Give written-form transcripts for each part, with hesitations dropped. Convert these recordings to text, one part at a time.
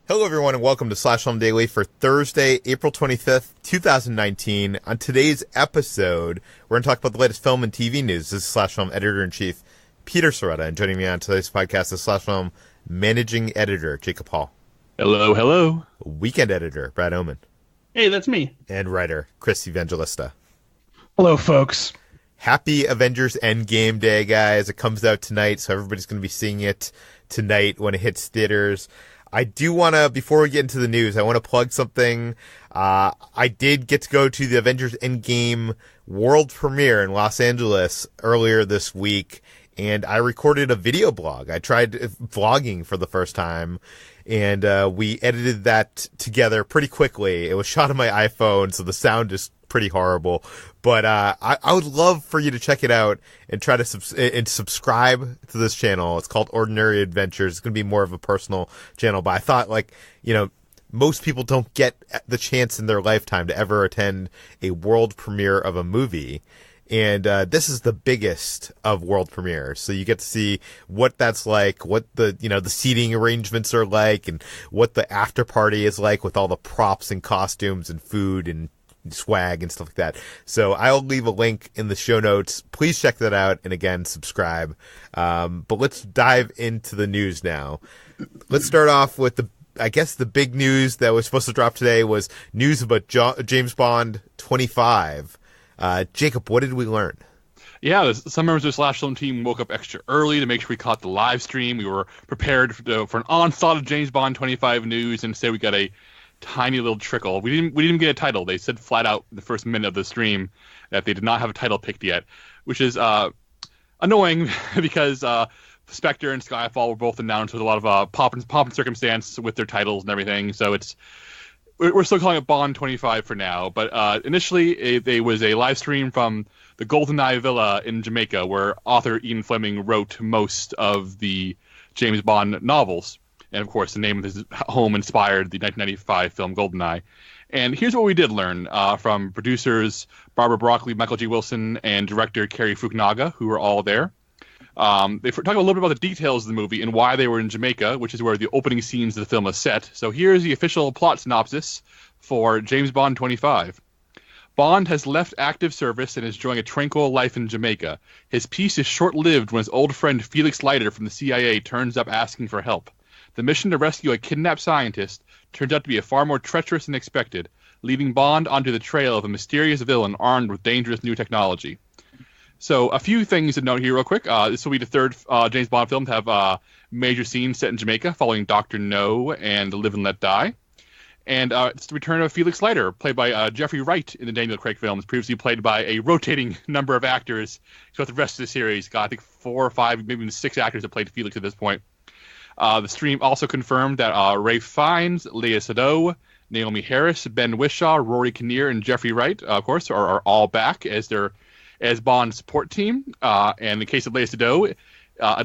Hello, everyone, and welcome to Slash Film Daily for Thursday, April 25th, 2019. On today's episode, we're going to talk about the latest film and TV news. This is Slash Film Editor-in-Chief Peter Sciretta, and joining me on today's podcast is Slash Film Managing Editor Jacob Hall. Hello, hello. Weekend Editor Brad Oman. Hey, that's me. And writer Chris Evangelista. Hello, folks. Happy Avengers Endgame Day, guys. It comes out tonight, so everybody's going to be seeing it tonight when it hits theaters. I do want to, before we get into the news, I want to plug something. I did get to go to the Avengers Endgame world premiere in Los Angeles earlier this week, and I recorded a video blog. I tried vlogging for the first time, and we edited that together pretty quickly. It was shot on my iPhone, so the sound is pretty horrible, but I would love for you to check it out and try to subscribe to this channel. It's called Ordinary Adventures. It's going to be more of a personal channel, but I thought, most people don't get the chance in their lifetime to ever attend a world premiere of a movie. And this is the biggest of world premieres. So you get to see what that's like, what the seating arrangements are like, and what the after party is like with all the props and costumes and food and swag and stuff like that. So I'll leave a link in the show notes. Please check that out, and again, subscribe. But let's dive into the news now. Let's start off with the big news that was supposed to drop today was news about James Bond 25. Jacob, what did we learn? Yeah, some members of the Slash Film team woke up extra early to make sure we caught the live stream. We were prepared for an onslaught of James Bond 25 news, and instead we got a tiny little trickle. We didn't even get a title. They said flat out in the first minute of the stream that they did not have a title picked yet, which is annoying because Spectre and Skyfall were both announced with a lot of pomp and circumstance with their titles and everything. So we're still calling it Bond 25 for now. But initially, there was a live stream from the GoldenEye Villa in Jamaica, where author Ian Fleming wrote most of the James Bond novels. And, of course, the name of his home inspired the 1995 film GoldenEye. And here's what we did learn from producers Barbara Broccoli, Michael G. Wilson, and director Cary Fukunaga, who were all there. They talked a little bit about the details of the movie and why they were in Jamaica, which is where the opening scenes of the film is set. So here's the official plot synopsis for James Bond 25. Bond has left active service and is enjoying a tranquil life in Jamaica. His peace is short-lived when his old friend Felix Leiter from the CIA turns up asking for help. The mission to rescue a kidnapped scientist turns out to be far more treacherous than expected, leading Bond onto the trail of a mysterious villain armed with dangerous new technology. So a few things to note here real quick. This will be the third James Bond film to have major scenes set in Jamaica, following Dr. No and Live and Let Die. And it's the return of Felix Leiter, played by Jeffrey Wright in the Daniel Craig films, previously played by a rotating number of actors throughout the rest of the series. I think 4 or 5, maybe even 6 actors have played Felix at this point. The stream also confirmed that Ralph Fiennes, Léa Seydoux, Naomi Harris, Ben Whishaw, Rory Kinnear, and Jeffrey Wright, of course, are all back as Bond's support team. And in the case of Léa Seydoux,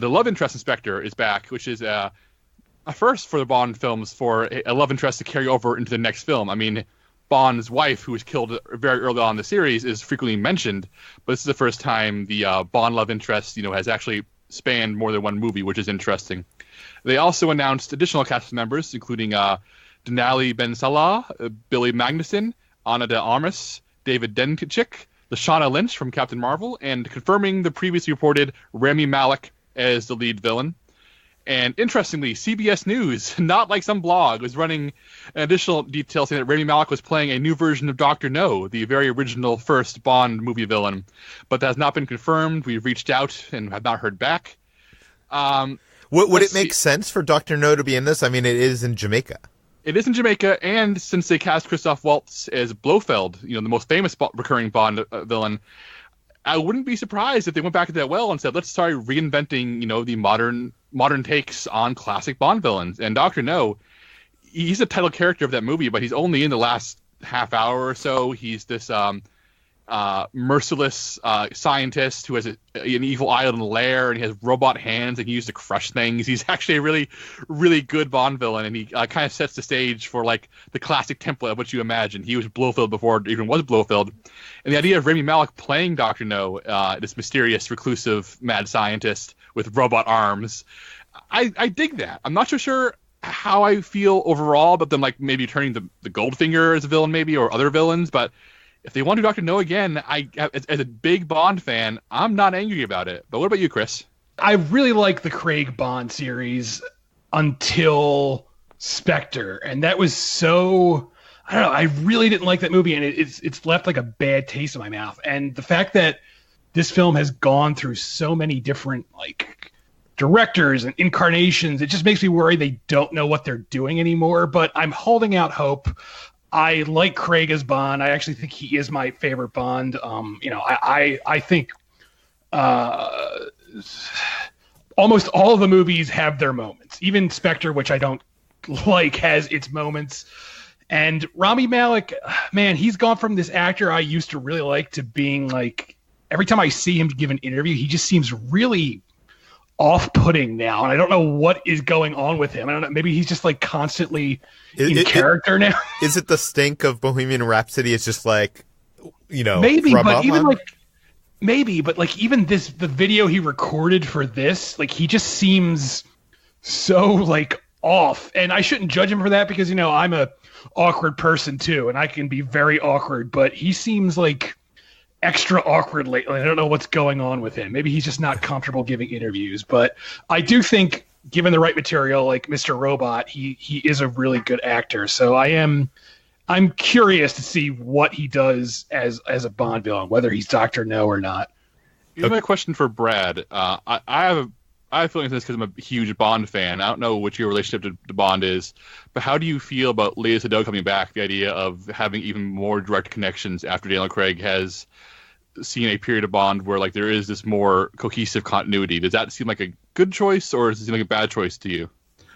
the love interest inspector is back, which is a first for the Bond films for a love interest to carry over into the next film. I mean, Bond's wife, who was killed very early on in the series, is frequently mentioned, but this is the first time the Bond love interest, has actually spanned more than one movie, which is interesting. They also announced additional cast members, including Denali Ben Salah, Billy Magnuson, Ana de Armas, David Denchik, Lashana Lynch from Captain Marvel, and confirming the previously reported Rami Malek as the lead villain. And interestingly, CBS News, not like some blog, was running an additional detail saying that Rami Malek was playing a new version of Dr. No, the very original first Bond movie villain. But that has not been confirmed. We've reached out and have not heard back. Would it make sense for Dr. No to be in this? I mean, it is in Jamaica. It is in Jamaica, and since they cast Christoph Waltz as Blofeld, the most famous recurring Bond villain, I wouldn't be surprised if they went back to that well and said, let's start reinventing, the modern takes on classic Bond villains. And Dr. No, he's a title character of that movie, but he's only in the last half hour or so. He's this merciless scientist who has an evil eye in the lair, and he has robot hands and he uses to crush things. He's actually a really, really good Bond villain, and he kind of sets the stage for the classic template of what you imagine. He was Blofeld before it even was Blofeld. And the idea of Rami Malek playing Dr. No, this mysterious, reclusive, mad scientist with robot arms, I dig that. I'm not so sure how I feel overall about them, like maybe turning the Goldfinger as a villain, maybe, or other villains. But if they want to do Dr. No again, as a big Bond fan, I'm not angry about it. But what about you, Chris? I really like the Craig Bond series until Spectre, and that was so. I don't know. I really didn't like that movie, and it's left like a bad taste in my mouth. And the fact that this film has gone through so many different like directors and incarnations, it just makes me worry they don't know what they're doing anymore. But I'm holding out hope. I like Craig as Bond. I actually think he is my favorite Bond. I think almost all of the movies have their moments. Even Spectre, which I don't like, has its moments. And Rami Malek, man, he's gone from this actor I used to really like to being like, every time I see him give an interview, he just seems really off-putting now, and I don't know what is going on with him. I don't know. Maybe he's just like constantly in character now. Is it the stink of Bohemian Rhapsody? It's just like, maybe, but even the video he recorded for this, like he just seems so like off, and I shouldn't judge him for that because I'm a awkward person too, and I can be very awkward, but he seems like extra awkward lately. I don't know what's going on with him. Maybe he's just not comfortable giving interviews, but I do think given the right material, like Mr. Robot, he is a really good actor. So I'm curious to see what he does as a Bond villain, whether he's Dr. No or not. Here's my question for Brad. I have feelings on this because I'm a huge Bond fan. I don't know what your relationship to Bond is, but how do you feel about Léa Seydoux coming back? The idea of having even more direct connections after Daniel Craig has seen a period of Bond where like there is this more cohesive continuity. Does that seem like a good choice, or does it seem like a bad choice to you?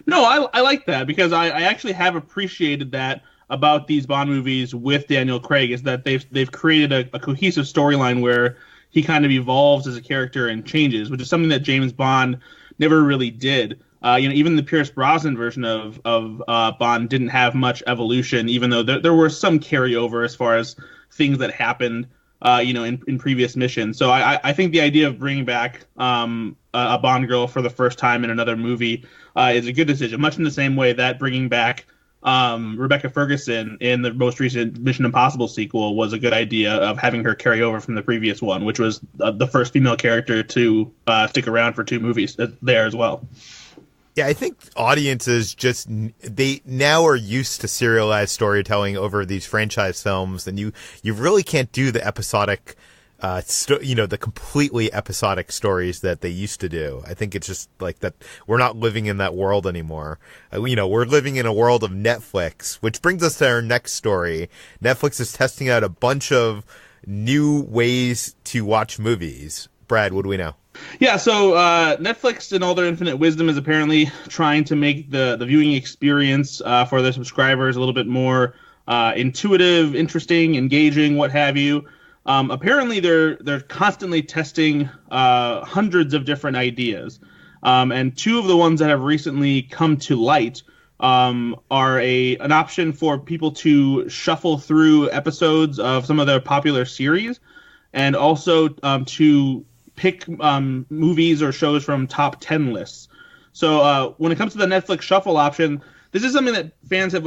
No, I like that because I actually have appreciated that about these Bond movies with Daniel Craig, is that they've created a cohesive storyline where he kind of evolves as a character and changes, which is something that James Bond never really did. Even the Pierce Brosnan version of Bond didn't have much evolution, even though there were some carryover as far as things that happened, in previous missions. So I think the idea of bringing back a Bond girl for the first time in another movie is a good decision, much in the same way that bringing back Rebecca Ferguson in the most recent Mission Impossible sequel was a good idea, of having her carry over from the previous one, which was the first female character to stick around for 2 movies there as well. Yeah, I think audiences they now are used to serialized storytelling over these franchise films, and you really can't do the episodic, the completely episodic stories that they used to do. I think it's just like that we're not living in that world anymore. We're living in a world of Netflix, which brings us to our next story. Netflix is testing out a bunch of new ways to watch movies. Brad, what do we know? Yeah, so Netflix, in all their infinite wisdom, is apparently trying to make the viewing experience for their subscribers a little bit more intuitive, interesting, engaging, what have you. Apparently, they're constantly testing hundreds of different ideas, and 2 of the ones that have recently come to light are an option for people to shuffle through episodes of some of their popular series, and also to pick movies or shows from top 10 lists. So when it comes to the Netflix Shuffle option, this is something that fans have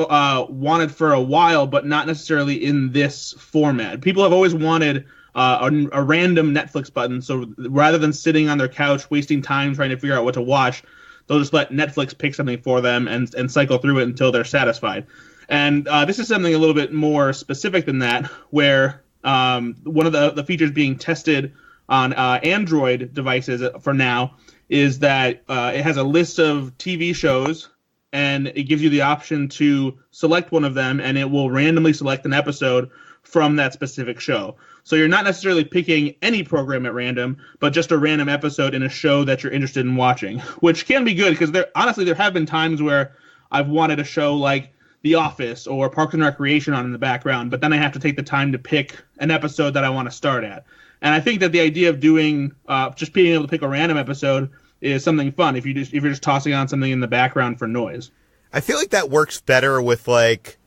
wanted for a while, but not necessarily in this format. People have always wanted a random Netflix button, so rather than sitting on their couch wasting time trying to figure out what to watch, they'll just let Netflix pick something for them and cycle through it until they're satisfied. And this is something a little bit more specific than that, where one of the features being tested on Android devices for now is that it has a list of TV shows, and it gives you the option to select one of them, and it will randomly select an episode from that specific show. So you're not necessarily picking any program at random, but just a random episode in a show that you're interested in watching, which can be good because there have been times where I've wanted a show like The Office or Parks and Recreation on in the background, but then I have to take the time to pick an episode that I want to start at. And I think that the idea of doing just being able to pick a random episode is something fun if you're just tossing on something in the background for noise. I feel like that works better with like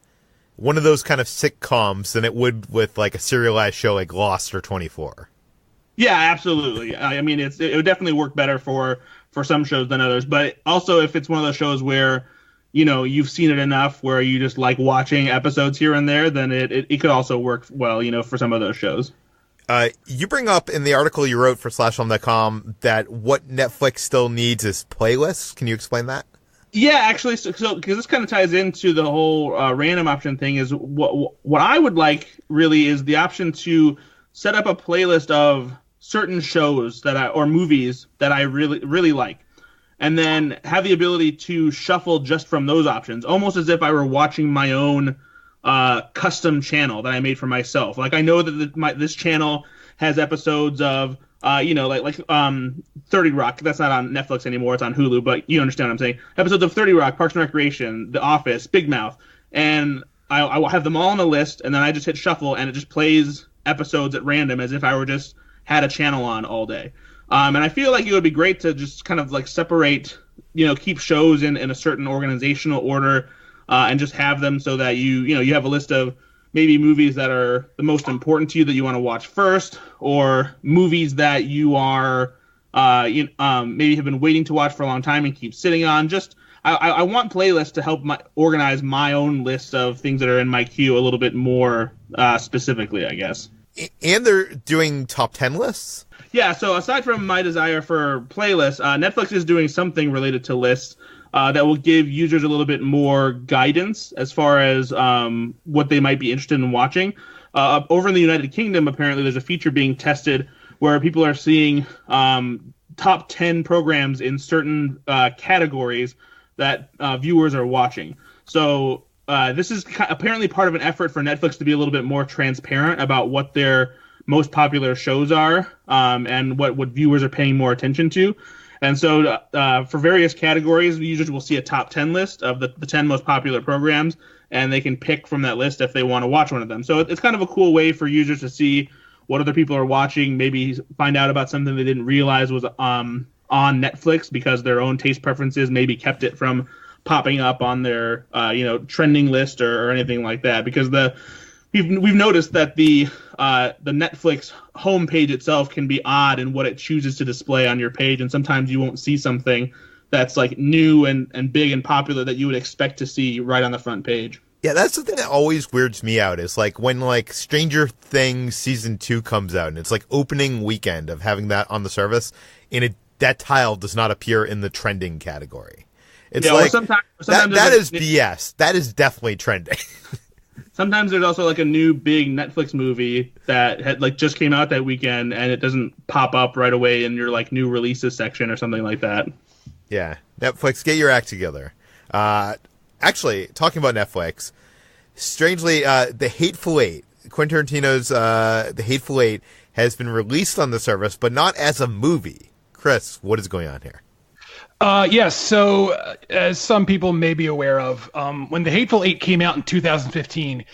one of those kind of sitcoms than it would with like a serialized show like Lost or 24. Yeah, absolutely. I mean, it would definitely work better for some shows than others. But also, if it's one of those shows where you've seen it enough where you just like watching episodes here and there, then it could also work well, for some of those shows. You bring up in the article you wrote for slashfilm.com that what Netflix still needs is playlists. Can you explain that? Yeah, actually, so because this kind of ties into the whole random option thing, is what I would like really is the option to set up a playlist of certain shows or movies that I really, really like, and then have the ability to shuffle just from those options, almost as if I were watching my own custom channel that I made for myself. Like, I know that this channel has episodes of 30 Rock. That's not on Netflix anymore. It's on Hulu, but you understand what I'm saying. Episodes of 30 Rock, Parks and Recreation, The Office, Big Mouth, and I will have them all on a list, and then I just hit shuffle, and it just plays episodes at random as if I were just had a channel on all day. And I feel like it would be great to just kind of like separate, keep shows in a certain organizational order, and just have them so that you have a list of maybe movies that are the most important to you that you want to watch first, or movies that you are maybe have been waiting to watch for a long time and keep sitting on. Just I want playlists to help organize my own list of things that are in my queue a little bit more specifically, I guess. And they're doing top 10 lists? Yeah, so aside from my desire for playlists, Netflix is doing something related to lists that will give users a little bit more guidance as far as what they might be interested in watching. Over in the United Kingdom, apparently there's a feature being tested where people are seeing top 10 programs in certain categories that viewers are watching. So this is apparently part of an effort for Netflix to be a little bit more transparent about what their most popular shows are, and what viewers are paying more attention to. And so for various categories, users will see a top 10 list of the 10 most popular programs, and they can pick from that list if they want to watch one of them. So it's kind of a cool way for users to see what other people are watching, maybe find out about something they didn't realize was on Netflix because their own taste preferences maybe kept it from popping up on their trending list or anything like that. Because we've noticed that the Netflix homepage itself can be odd in what it chooses to display on your page, and sometimes you won't see something that's like new and big and popular that you would expect to see right on the front page. Yeah, that's the thing that always weirds me out is like when like Stranger Things season 2 comes out and it's like opening weekend of having that on the service, and that tile does not appear in the trending category. It's like sometimes that is BS. That is definitely trending. Sometimes there's also like a new big Netflix movie that had like just came out that weekend, and it doesn't pop up right away in your like new releases section or something like that. Yeah, Netflix, get your act together. Actually, talking about Netflix, strangely, The Hateful Eight, Quentin Tarantino's The Hateful Eight, has been released on the service, but not as a movie. Chris, what is going on here? Yes, so as some people may be aware of, when The Hateful Eight came out in 2015,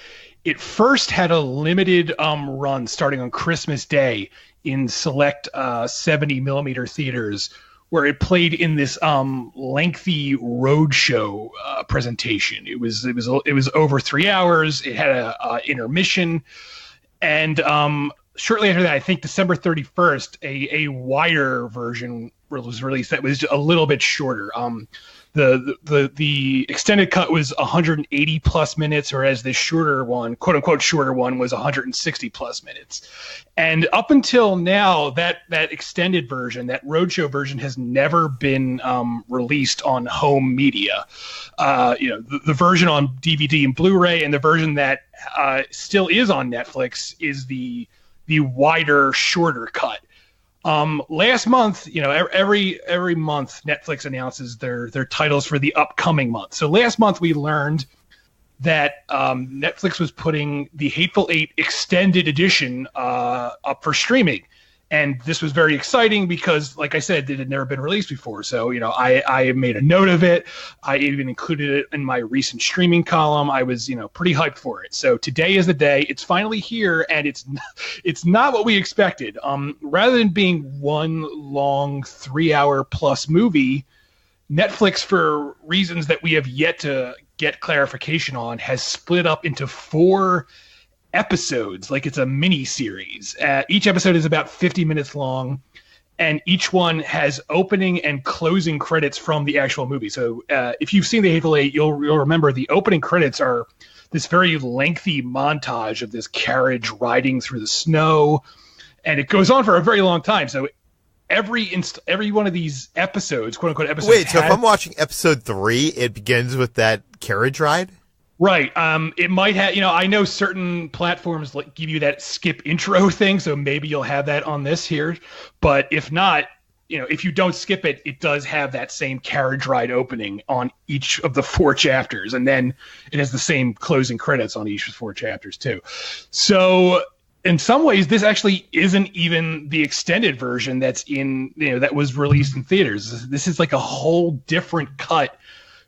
it first had a limited run starting on Christmas Day in select 70mm theaters, where it played in this lengthy roadshow presentation. It was over 3 hours. It had a intermission, and shortly after that, I think December 31st, a wider version was released that was a little bit shorter. The extended cut was 180 plus minutes, whereas the shorter one, quote unquote shorter one, was 160 plus minutes. And up until now, that extended version, that roadshow version, has never been released on home media. The version on DVD and Blu-ray, and the version that still is on Netflix is the wider, shorter cut. Last month, every month Netflix announces their titles for the upcoming month. So last month we learned that Netflix was putting the Hateful Eight extended edition up for streaming. And this was very exciting because, like I said, it had never been released before. So, I made a note of it. I even included it in my recent streaming column. I was, pretty hyped for it. So today is the day. It's finally here, and it's not what we expected. Rather than being one long 3-hour plus movie, Netflix, for reasons that we have yet to get clarification on, has split up into 4 episodes, like it's a mini series. Each episode is about 50 minutes long, and each one has opening and closing credits from the actual movie. So if you've seen The Hateful Eight, you'll remember the opening credits are this very lengthy montage of this carriage riding through the snow, and it goes on for a very long time. So every one of these episodes, quote unquote episodes. Wait, so if I'm watching episode 3, it begins with that carriage ride? Right. It might have, I know certain platforms give you that skip intro thing, so maybe you'll have that on this here. But if not, if you don't skip it, it does have that same carriage ride opening on each of the 4 chapters. And then it has the same closing credits on each of the 4 chapters too. So in some ways, this actually isn't even the extended version that's that was released in theaters. This is like a whole different cut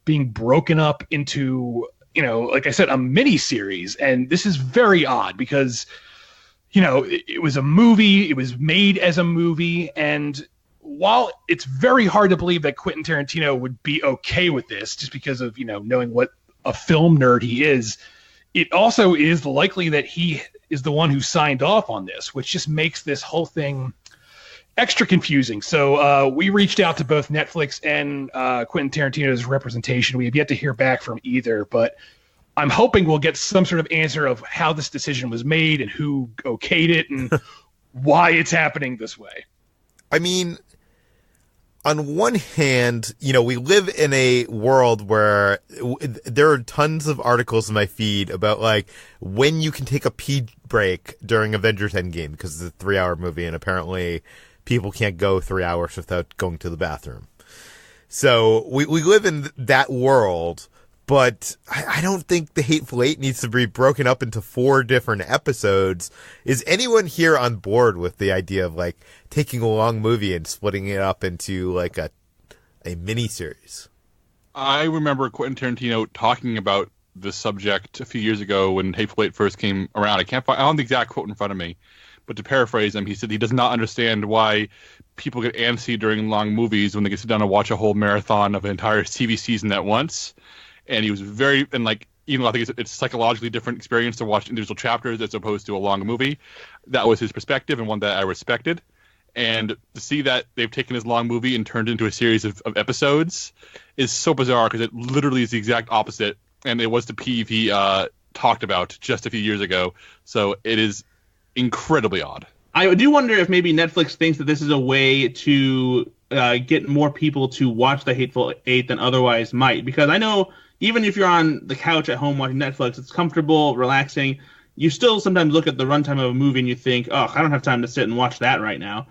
being broken up into, like I said, a mini series. And this is very odd because, it was a movie, it was made as a movie. And while it's very hard to believe that Quentin Tarantino would be okay with this just because of, knowing what a film nerd he is, it also is likely that he is the one who signed off on this, which just makes this whole thing extra confusing. So we reached out to both Netflix and Quentin Tarantino's representation. We have yet to hear back from either, but I'm hoping we'll get some sort of answer of how this decision was made and who okayed it and why it's happening this way. I mean, on one hand, we live in a world where there are tons of articles in my feed about like when you can take a pee break during Avengers Endgame because it's a 3-hour movie and apparently people can't go 3 hours without going to the bathroom. So we live in that world, but I don't think The Hateful Eight needs to be broken up into 4 different episodes. Is anyone here on board with the idea of like taking a long movie and splitting it up into like a mini series? I remember Quentin Tarantino talking about this subject a few years ago when Hateful Eight first came around. I don't have the exact quote in front of me, but to paraphrase him, he said he does not understand why people get antsy during long movies when they get sit down and watch a whole marathon of an entire TV season at once. And he was even though I think it's a psychologically different experience to watch individual chapters as opposed to a long movie. That was his perspective and one that I respected. And to see that they've taken his long movie and turned it into a series of episodes is so bizarre because it literally is the exact opposite. And it was the peeve he talked about just a few years ago. So it is incredibly odd. I do wonder if maybe Netflix thinks that this is a way to get more people to watch The Hateful Eight than otherwise might. Because I know even if you're on the couch at home watching Netflix, it's comfortable, relaxing. You still sometimes look at the runtime of a movie and you think, oh, I don't have time to sit and watch that right now.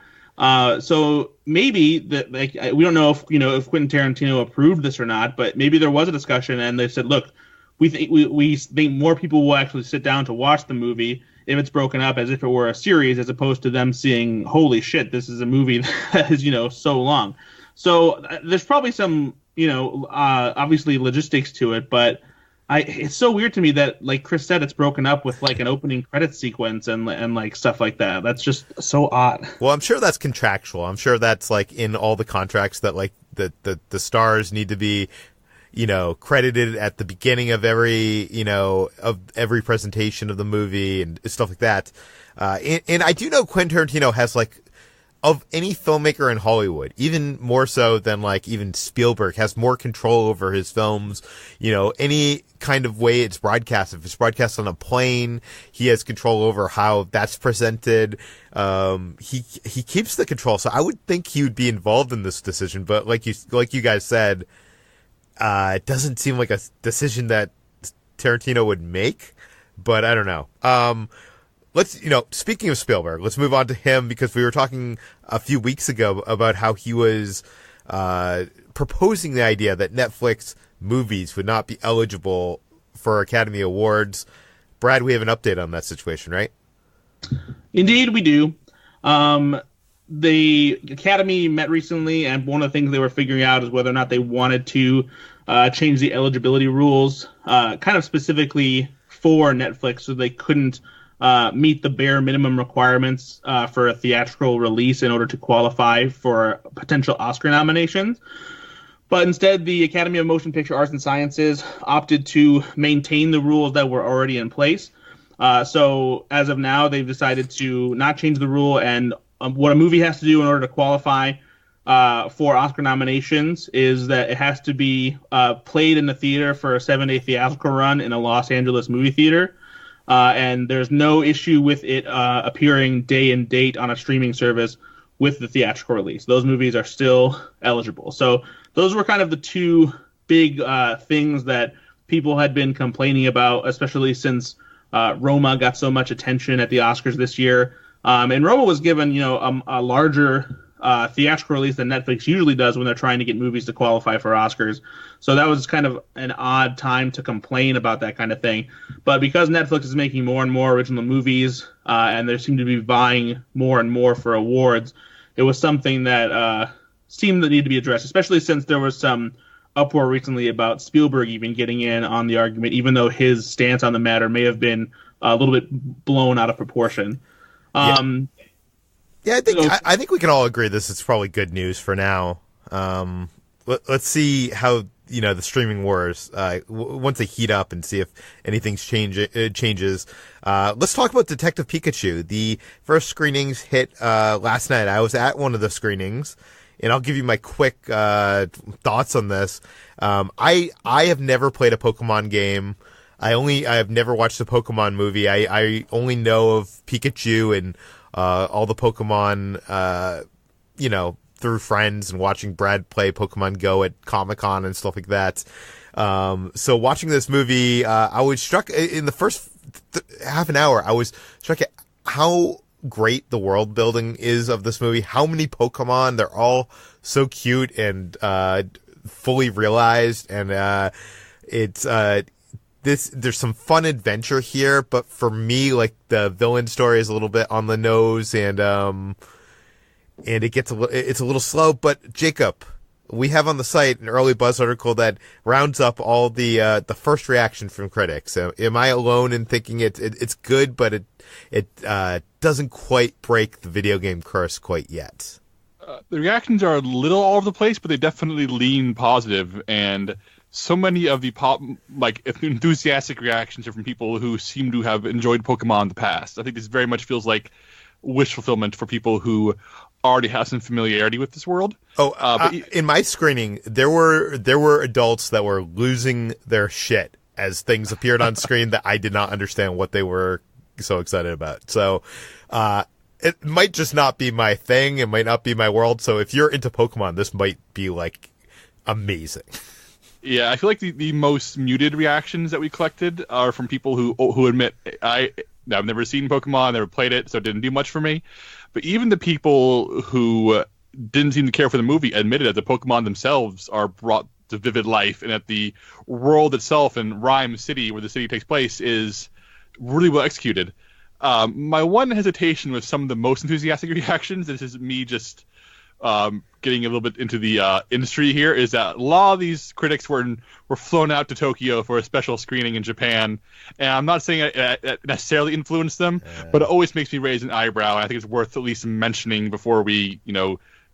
So maybe we don't know if Quentin Tarantino approved this or not, but maybe there was a discussion and they said, look, we think more people will actually sit down to watch the movie if it's broken up as if it were a series, as opposed to them seeing, holy shit, this is a movie that is, so long. So there's probably some, obviously logistics to it, but it's so weird to me that, like Chris said, it's broken up with like an opening credit sequence and like stuff like that. That's just so odd. Well, I'm sure that's contractual. I'm sure that's like in all the contracts that like the stars need to be, credited at the beginning of every presentation of the movie and stuff like that. And I do know Quentin Tarantino has like, of any filmmaker in Hollywood, even more so than like even Spielberg, has more control over his films. Any kind of way it's broadcast. If it's broadcast on a plane, he has control over how that's presented. He keeps the control. So I would think he would be involved in this decision. But like you guys said, it doesn't seem like a decision that Tarantino would make. But I don't know. Let's, speaking of Spielberg, let's move on to him because we were talking a few weeks ago about how he was proposing the idea that Netflix movies would not be eligible for Academy Awards. Brad, we have an update on that situation, right? Indeed, we do. The Academy met recently, and one of the things they were figuring out is whether or not they wanted to change the eligibility rules, kind of specifically for Netflix, so they couldn't meet the bare minimum requirements for a theatrical release in order to qualify for potential Oscar nominations. But instead, the Academy of Motion Picture Arts and Sciences opted to maintain the rules that were already in place. So as of now, they've decided to not change the rule and what a movie has to do in order to qualify for Oscar nominations is that it has to be played in the theater for a 7-day theatrical run in a Los Angeles movie theater. And there's no issue with it appearing day and date on a streaming service with the theatrical release. Those movies are still eligible. So those were kind of the two big things that people had been complaining about, especially since Roma got so much attention at the Oscars this year. And Roma was given, a larger theatrical release than Netflix usually does when they're trying to get movies to qualify for Oscars. So that was kind of an odd time to complain about that kind of thing. But because Netflix is making more and more original movies, and they seem to be vying more and more for awards, it was something that seemed to need to be addressed, especially since there was some uproar recently about Spielberg even getting in on the argument, even though his stance on the matter may have been a little bit blown out of proportion. Yeah, I think we can all agree this is probably good news for now. Let's see how the streaming wars once they heat up and see if anything changes. Let's talk about Detective Pikachu. The first screenings hit last night. I was at one of the screenings, and I'll give you my quick thoughts on this. I have never played a Pokemon game. I have never watched a Pokemon movie. I only know of Pikachu and all the Pokemon, through friends and watching Brad play Pokemon Go at Comic-Con and stuff like that. So watching this movie, I was struck in the first half an hour. I was struck at how great the world building is of this movie. How many Pokemon, they're all so cute and fully realized, and there's some fun adventure here, but for me, like, the villain story is a little bit on the nose, and it's a little slow. But Jacob, we have on the site an early buzz article that rounds up all the first reaction from critics. Am I alone in thinking it's good, but it doesn't quite break the video game curse quite yet? The reactions are a little all over the place, but they definitely lean positive, and so many of the enthusiastic reactions are from people who seem to have enjoyed Pokemon in the past. I think this very much feels like wish fulfillment for people who already have some familiarity with this world. In my screening, there were adults that were losing their shit as things appeared on screen that I did not understand what they were so excited about. So, it might just not be my thing. It might not be my world. So if you're into Pokemon, this might be like amazing. Yeah, I feel like the most muted reactions that we collected are from people who admit, I've never seen Pokemon, never played it, so it didn't do much for me. But even the people who didn't seem to care for the movie admitted that the Pokemon themselves are brought to vivid life, and that the world itself in Rhyme City, where the city takes place, is really well executed. My one hesitation with some of the most enthusiastic reactions, this is me just getting a little bit into the industry here, is that a lot of these critics were flown out to Tokyo for a special screening in Japan, and I'm not saying it necessarily influenced them, but it always makes me raise an eyebrow, and I think it's worth at least mentioning before we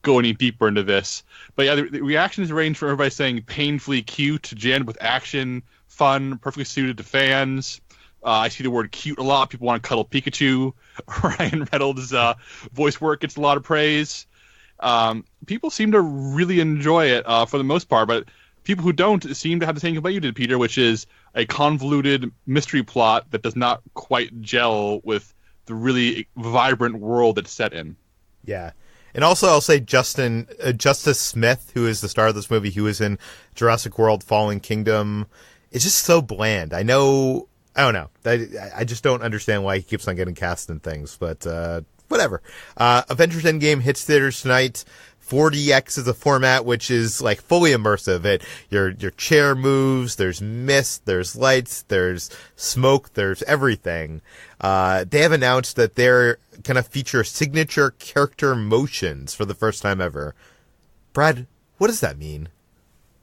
go any deeper into this. But yeah, the reactions range from everybody saying painfully cute, jammed with action, fun, perfectly suited to fans. I see the word cute a lot. People want to cuddle Pikachu. Ryan Reynolds' voice work gets a lot of praise. People seem to really enjoy it for the most part, but people who don't seem to have the same complaint you did, Peter, which is a convoluted mystery plot that does not quite gel with the really vibrant world it's set in. Yeah. And also, I'll say Justice Smith, who is the star of this movie, who is in Jurassic World Fallen Kingdom, is just so bland. I don't know. I just don't understand why he keeps on getting cast in things, but whatever. Avengers Endgame hits theaters tonight. 4DX is a format which is like fully immersive. Your chair moves, there's mist, there's lights, there's smoke, there's everything. They have announced that they're gonna feature signature character motions for the first time ever. Brad, what does that mean?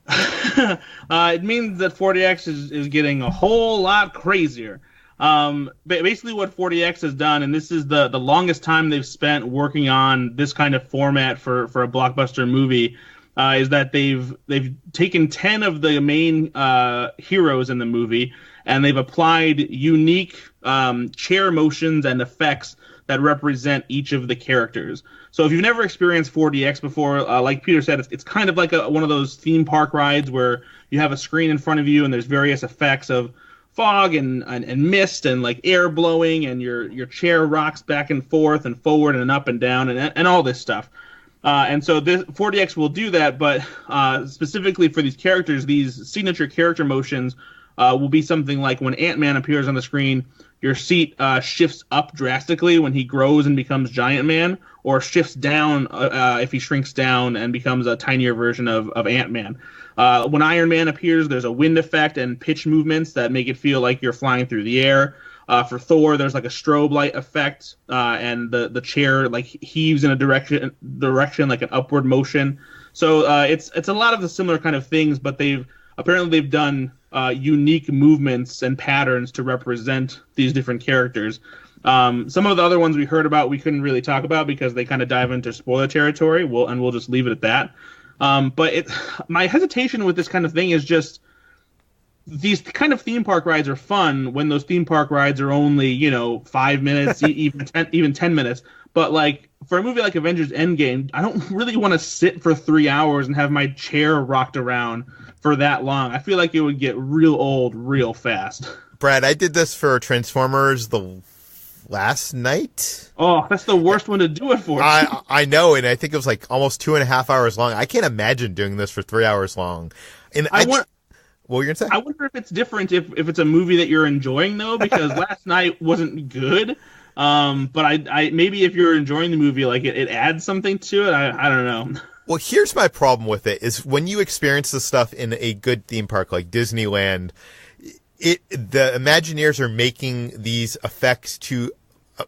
It means that 4DX is getting a whole lot crazier. Basically what 4DX has done, and this is the longest time they've spent working on this kind of format for a blockbuster movie, is that they've taken 10 of the main heroes in the movie, and they've applied unique chair motions and effects that represent each of the characters. So if you've never experienced 4DX before, like Peter said, it's kind of like one of those theme park rides where you have a screen in front of you and there's various effects of fog and mist and like air blowing, and your chair rocks back and forth and forward and up and down and all this stuff. And so this 4DX will do that, but specifically for these characters, these signature character motions will be something like when Ant-Man appears on the screen, your seat shifts up drastically when he grows and becomes Giant Man, or shifts down if he shrinks down and becomes a tinier version of Ant-Man. When Iron Man appears, there's a wind effect and pitch movements that make it feel like you're flying through the air. For Thor, there's like a strobe light effect, and the chair like heaves in a direction like an upward motion. So it's a lot of the similar kind of things, but they've done unique movements and patterns to represent these different characters. Some of the other ones we heard about we couldn't really talk about because they kind of dive into spoiler territory. We'll just leave it at that. But my hesitation with this kind of thing is just these kind of theme park rides are fun when those theme park rides are only 5 minutes, even 10 minutes. But like for a movie like Avengers Endgame, I don't really want to sit for 3 hours and have my chair rocked around for that long. I feel like it would get real old real fast. Brad, I did this for Transformers the last night. Oh, that's the worst one to do it for. I know, and I think it was like almost 2.5 hours long. I can't imagine doing this for 3 hours long. And what were you gonna say? I wonder if it's different if it's a movie that you're enjoying though, because last night wasn't good. But I maybe if you're enjoying the movie, like it adds something to it. I don't know. Well, here's my problem with it is when you experience this stuff in a good theme park like Disneyland, the Imagineers are making these effects to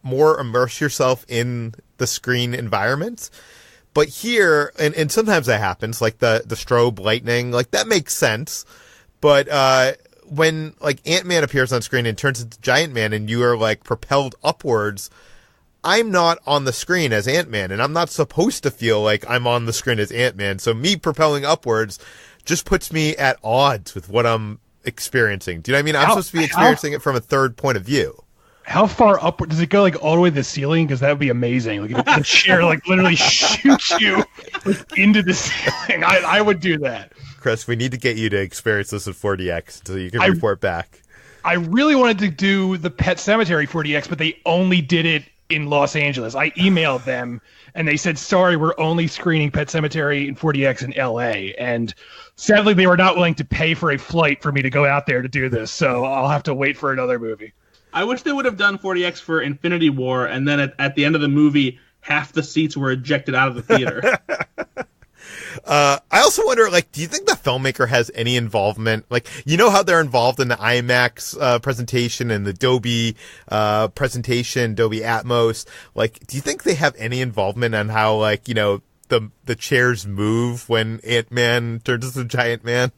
more immerse yourself in the screen environment. But here, and sometimes that happens, like the strobe lightning, like that makes sense. But when like Ant-Man appears on screen and turns into Giant Man and you are like propelled upwards, I'm not on the screen as Ant-Man, and I'm not supposed to feel like I'm on the screen as Ant-Man. So me propelling upwards just puts me at odds with what I'm experiencing. Do you know what I mean? I'm supposed to be experiencing it from a third point of view. How far upward does it go? Like all the way to the ceiling? Because that would be amazing. Like if the chair like literally shoots you like, into the ceiling. I would do that. Chris, we need to get you to experience this with 4DX so you can report back. I really wanted to do the Pet Cemetery 4DX, but they only did it in Los Angeles. I emailed them and they said, sorry, we're only screening Pet Cemetery in 4DX in LA. And sadly, they were not willing to pay for a flight for me to go out there to do this. So I'll have to wait for another movie. I wish they would have done 4DX for Infinity War, and then at the end of the movie, half the seats were ejected out of the theater. I also wonder, like, do you think the filmmaker has any involvement? Like, you know how they're involved in the IMAX presentation and the Dolby presentation, Dolby Atmos. Like, do you think they have any involvement on how, like, the chairs move when Ant-Man turns into Giant Man?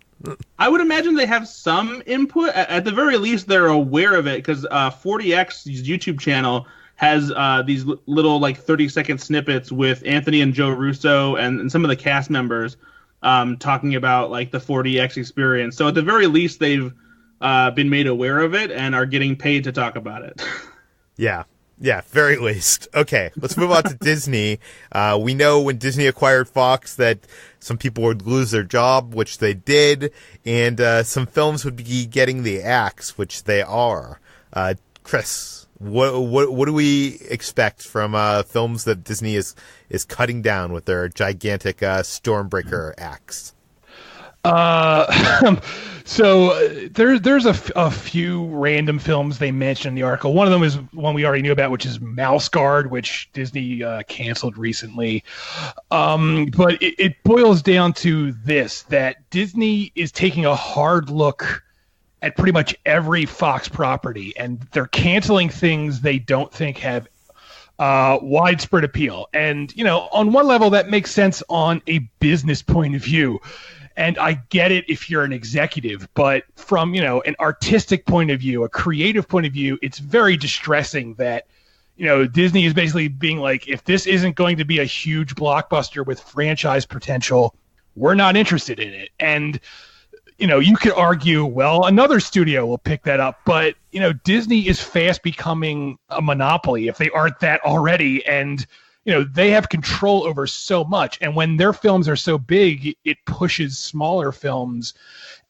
I would imagine they have some input. At the very least, they're aware of it because 4DX's YouTube channel has these little like 30-second snippets with Anthony and Joe Russo and some of the cast members talking about like the 4DX experience. So at the very least, they've been made aware of it and are getting paid to talk about it. Yeah, very least. Okay, let's move on to Disney. We know when Disney acquired Fox that some people would lose their job, which they did, and some films would be getting the axe, which they are. Chris, what do we expect from films that Disney is cutting down with their gigantic Stormbreaker axe? So there's a few random films they mentioned in the article. One of them is one we already knew about, which is Mouse Guard, which Disney canceled recently. But it boils down to this, that Disney is taking a hard look at pretty much every Fox property, and they're canceling things they don't think have widespread appeal. And, on one level, that makes sense on a business point of view. And I get it if you're an executive, but from, an artistic point of view, a creative point of view, it's very distressing that, Disney is basically being like, if this isn't going to be a huge blockbuster with franchise potential, we're not interested in it. And, you could argue, well, another studio will pick that up. But, Disney is fast becoming a monopoly if they aren't that already. And, they have control over so much. And when their films are so big, it pushes smaller films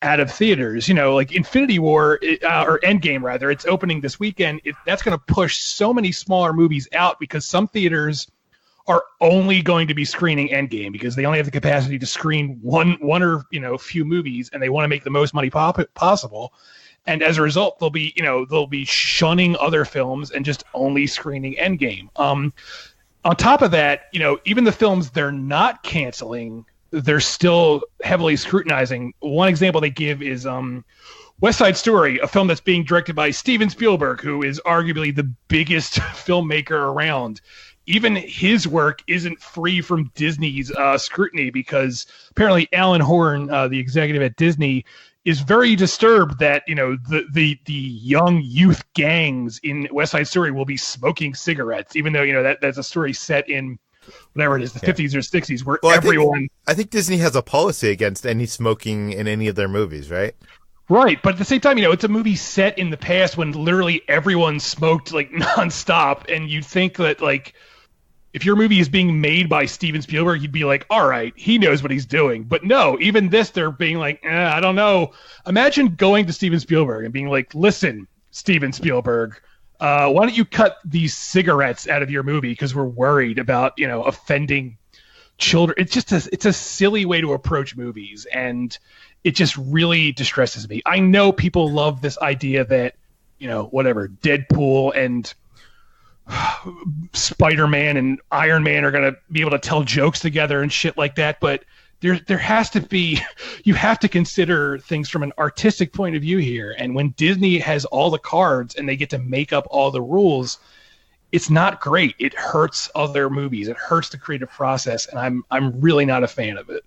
out of theaters. Like Infinity War, or Endgame, rather, it's opening this weekend. That's going to push so many smaller movies out because some theaters are only going to be screening Endgame because they only have the capacity to screen one or few movies, and they want to make the most money possible. And as a result, they'll be shunning other films and just only screening Endgame. On top of that, even the films they're not canceling, they're still heavily scrutinizing. One example they give is West Side Story, a film that's being directed by Steven Spielberg, who is arguably the biggest filmmaker around. Even his work isn't free from Disney's scrutiny because apparently Alan Horn, the executive at Disney, is very disturbed that the young youth gangs in West Side Story will be smoking cigarettes, even though that's a story set in whatever it is, the 50s or 60s, where everyone. I think Disney has a policy against any smoking in any of their movies, right? Right, but at the same time, it's a movie set in the past when literally everyone smoked like nonstop, and you'd think that like if your movie is being made by Steven Spielberg, you'd be like, all right, he knows what he's doing. But no, even this, they're being like, I don't know. Imagine going to Steven Spielberg and being like, listen, Steven Spielberg, why don't you cut these cigarettes out of your movie because we're worried about, offending children. It's a silly way to approach movies, and it just really distresses me. I know people love this idea that, Deadpool and Spider-Man and Iron Man are going to be able to tell jokes together and shit like that, but there has to be, you have to consider things from an artistic point of view here. And when Disney has all the cards and they get to make up all the rules, it's not great. It hurts other movies. It hurts the creative process, and I'm really not a fan of it.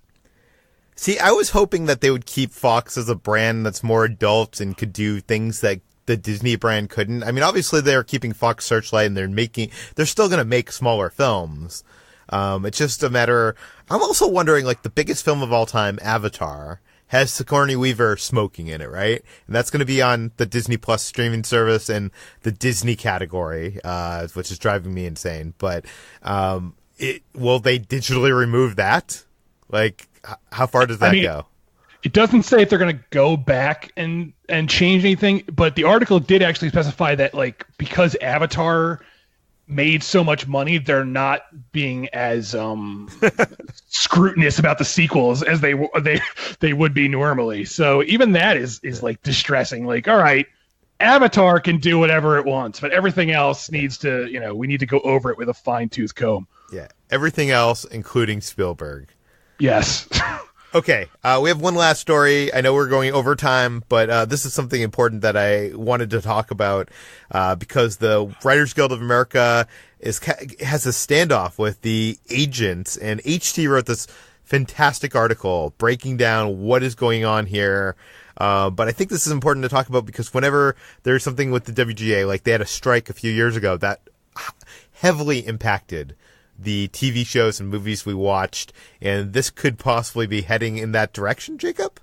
See, I was hoping that they would keep Fox as a brand that's more adult and could do things that the Disney brand couldn't. I mean, obviously they're keeping Fox Searchlight and they're still going to make smaller films. It's just a matter. I'm also wondering, like, the biggest film of all time, Avatar, has Sigourney Weaver smoking in it, right? And that's going to be on the Disney Plus streaming service and the Disney category, which is driving me insane. But, will they digitally remove that? Like, how far does that go? It doesn't say if they're going to go back and change anything, but the article did actually specify that, like, because Avatar made so much money, they're not being as scrutinous about the sequels as they would be normally. So even that is like distressing. Like, all right, Avatar can do whatever it wants, but everything else needs to, we need to go over it with a fine-tooth comb. Yeah, everything else, including Spielberg. Yes. Okay, we have one last story. I know we're going over time, but this is something important that I wanted to talk about because the Writers Guild of America has a standoff with the agents, and HT wrote this fantastic article breaking down what is going on here. But I think this is important to talk about because whenever there's something with the WGA, like they had a strike a few years ago that heavily impacted the TV shows and movies we watched, and this could possibly be heading in that direction, Jacob?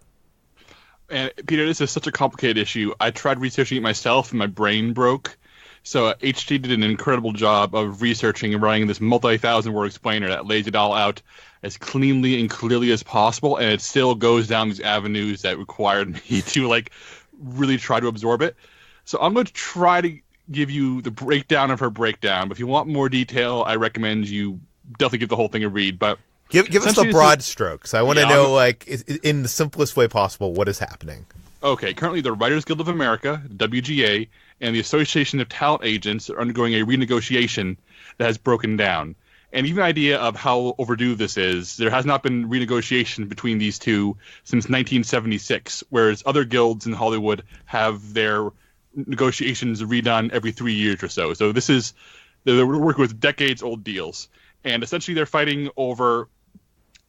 And Peter, this is such a complicated issue. I tried researching it myself, and my brain broke. So HT did an incredible job of researching and writing this multi-thousand-word explainer that lays it all out as cleanly and clearly as possible, and it still goes down these avenues that required me to, like, really try to absorb it. So I'm going to try to give you the breakdown of her breakdown. But if you want more detail, I recommend you definitely give the whole thing a read. But give us the broad strokes. I want to know, like, in the simplest way possible, what is happening. Okay, currently the Writers Guild of America, WGA, and the Association of Talent Agents are undergoing a renegotiation that has broken down. And even an idea of how overdue this is, there has not been renegotiation between these two since 1976, whereas other guilds in Hollywood have their negotiations redone every 3 years or so. So they're working with decades-old deals. And essentially they're fighting over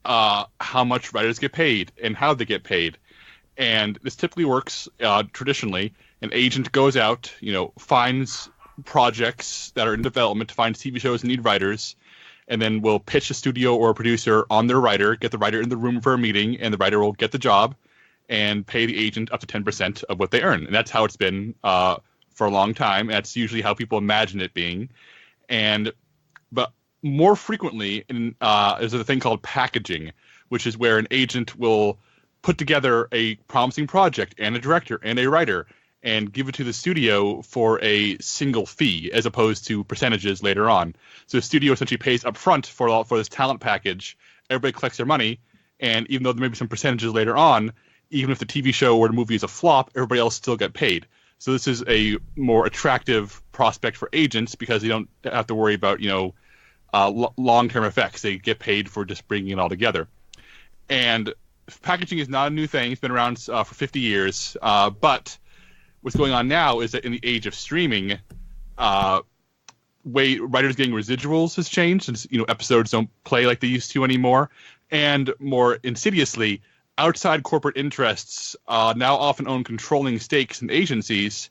how much writers get paid and how they get paid. And this typically works traditionally. An agent goes out, finds projects that are in development, finds TV shows that need writers, and then will pitch a studio or a producer on their writer, get the writer in the room for a meeting, and the writer will get the job. and pay the agent up to 10% of what they earn. And that's how it's been for a long time. That's usually how people imagine it being. But more frequently, there's a thing called packaging, which is where an agent will put together a promising project and a director and a writer and give it to the studio for a single fee as opposed to percentages later on. So the studio essentially pays up front for this talent package. Everybody collects their money, and even though there may be some percentages later on, even if the TV show or the movie is a flop, everybody else still get paid. So this is a more attractive prospect for agents because they don't have to worry about, long-term effects. They get paid for just bringing it all together. And packaging is not a new thing. It's been around for 50 years. But what's going on now is that in the age of streaming, way writers getting residuals has changed, since episodes don't play like they used to anymore. And more insidiously, outside corporate interests now often own controlling stakes in agencies,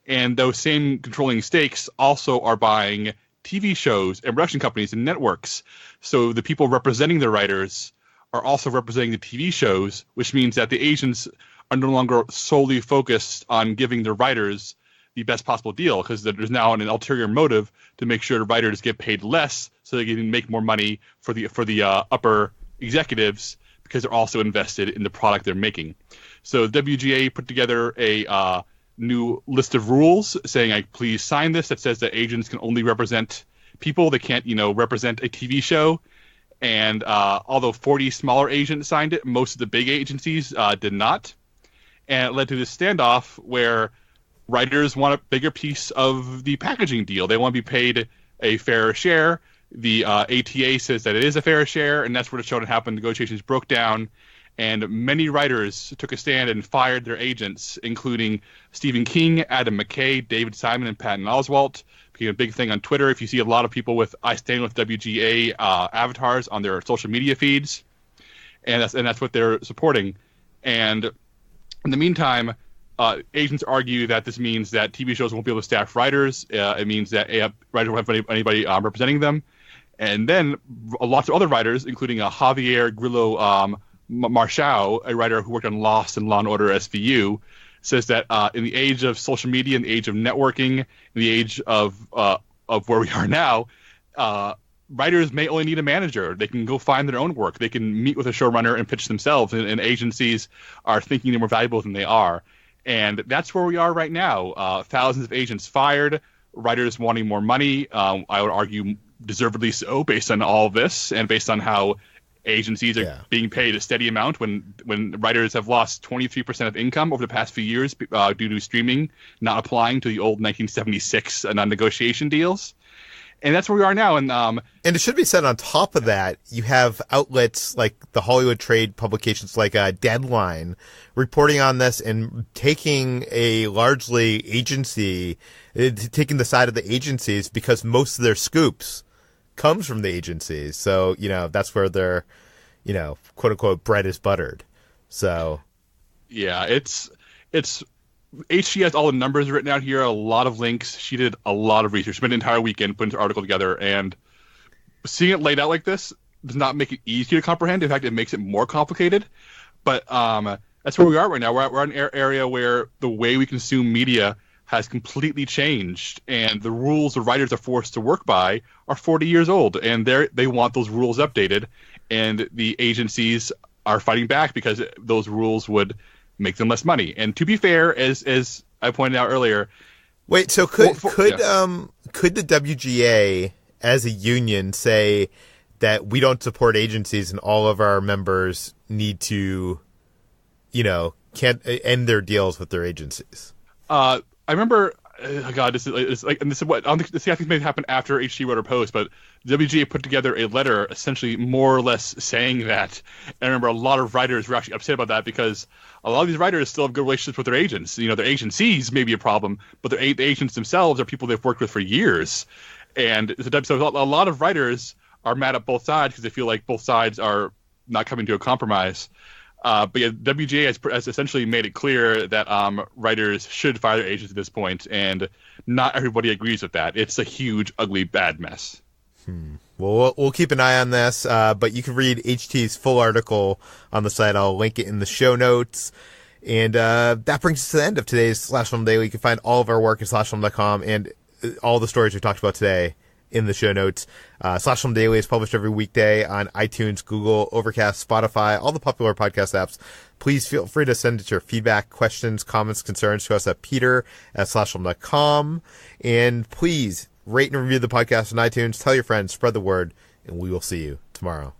and those same controlling stakes also are buying TV shows and production companies and networks. So the people representing the writers are also representing the TV shows, which means that the agents are no longer solely focused on giving the writers the best possible deal, because there's now an ulterior motive to make sure the writers get paid less so they can make more money for the upper executives, because they're also invested in the product they're making. So WGA put together a new list of rules saying, please sign this, that says that agents can only represent people. They can't, represent a TV show. And although 40 smaller agents signed it, most of the big agencies did not. And it led to this standoff where writers want a bigger piece of the packaging deal. They want to be paid a fair share. The ATA says that it is a fair share, and that's where the show that happened. Negotiations broke down, and many writers took a stand and fired their agents, including Stephen King, Adam McKay, David Simon, and Patton Oswalt. Became a big thing on Twitter. If you see a lot of people with "I stand with WGA" avatars on their social media feeds, and that's what they're supporting. And in the meantime, agents argue that this means that TV shows won't be able to staff writers. It means that writers won't have anybody representing them. And then lots of other writers, including Javier Grillo Marchao, a writer who worked on Lost and Law & Order SVU, says that in the age of social media, in the age of networking, in the age of where we are now, writers may only need a manager. They can go find their own work. They can meet with a showrunner and pitch themselves, and agencies are thinking they're more valuable than they are. And that's where we are right now. Thousands of agents fired, writers wanting more money. I would argue deservedly so, based on all of this and based on how agencies are being paid a steady amount when writers have lost 23% of income over the past few years due to streaming not applying to the old 1976 non-negotiation deals. And that's where we are now. And it should be said, on top of that, you have outlets like the Hollywood trade publications like Deadline reporting on this and taking a largely agency, taking the side of the agencies, because most of their scoops comes from the agencies. So, that's where their, quote unquote, bread is buttered. So. Yeah, it's HG has all the numbers written out here, a lot of links. She did a lot of research, spent an entire weekend putting an article together, and seeing it laid out like this does not make it easy to comprehend. In fact, it makes it more complicated. But that's where we are right now. We're in an area where the way we consume media has completely changed, and the rules the writers are forced to work by are 40 years old, and they want those rules updated, and the agencies are fighting back because those rules would make them less money. And to be fair, as I pointed out earlier, wait, so could the WGA as a union say that we don't support agencies and all of our members need to, can't end their deals with their agencies? I remember, this is what I don't think this may happen after HG wrote her post, but WGA put together a letter essentially more or less saying that. And I remember a lot of writers were actually upset about that, because a lot of these writers still have good relationships with their agents. Their agencies may be a problem, but the agents themselves are people they've worked with for years. And so a lot of writers are mad at both sides because they feel like both sides are not coming to a compromise. But yeah, WGA has essentially made it clear that writers should fire their agents at this point, and not everybody agrees with that. It's a huge, ugly, bad mess. Well, we'll keep an eye on this, but you can read HT's full article on the site. I'll link it in the show notes. And that brings us to the end of today's Slash Film Daily. You can find all of our work at slashfilm.com and all the stories we talked about today in the show notes. Slash Film Daily is published every weekday on iTunes, Google, Overcast, Spotify, all the popular podcast apps. Please feel free to send your feedback, questions, comments, concerns to us at peter@slashfilm.com. And please rate and review the podcast on iTunes. Tell your friends, spread the word, and we will see you tomorrow.